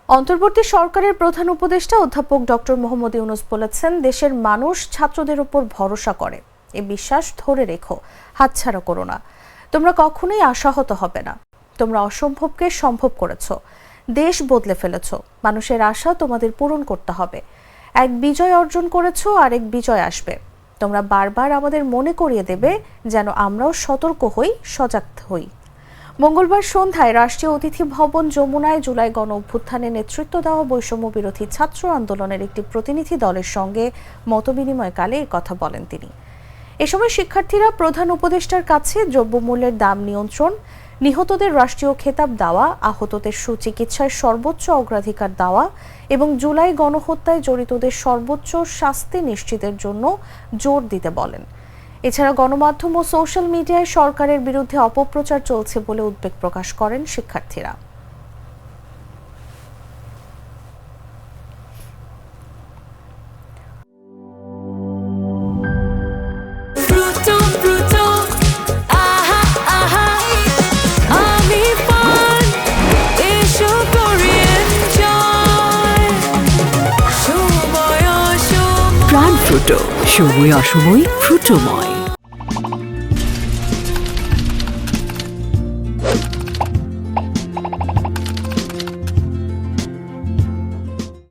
অন্তর্বর্তী সরকারের প্রধান উপদেষ্টা অধ্যাপক ডক্টর মোহাম্মদ ইউনূস বলেছেন, দেশের মানুষ ছাত্রদের উপর ভরসা করে। এই বিশ্বাস ধরে রেখো, হাতছাড়া করো না। তোমরা কখনোই আশাহত হবে না। তোমরা অসম্ভবকে সম্ভব করেছো, দেশ বদলে ফেলেছো। মানুষের আশা তোমাদের পূরণ করতে হবে। এক বিজয় অর্জন করেছো, আরেক বিজয় আসবে। তোমরা বারবার আমাদের মনে করিয়ে দেবে যেন আমরাও সতর্ক হই, সজাগ হই। মঙ্গলবার সন্ধ্যায় রাষ্ট্রীয় অতিথি ভবন যমুনায় জুলাই গণ অভ্যুত্থানে নেতৃত্ব দেওয়া বৈষম্য বিরোধী ছাত্র আন্দোলনের একটি প্রতিনিধি দলের সঙ্গে মতবিনিময়কালে এই কথা বলেন তিনি। এ সময় শিক্ষার্থীরা প্রধান উপদেষ্টার কাছে দ্রব্যমূল্যের দাম নিয়ন্ত্রণ, নিহতদের রাষ্ট্রীয় খেতাব দেওয়া, আহতদের সুচিকিৎসায় সর্বোচ্চ অগ্রাধিকার দেওয়া এবং জুলাই গণহত্যায় জড়িতদের সর্বোচ্চ শাস্তি নিশ্চিতের জন্য জোর দিতে বলেন। এছাড়া গণমাধ্যম ও সোশ্যাল মিডিয়ায় সরকারের বিরুদ্ধে অপপ্রচার চলছে বলে উদ্বেগ প্রকাশ করেন শিক্ষার্থীরা। প্রাণ ফ্রুটো, সময় অসময় ফ্রুটোময়।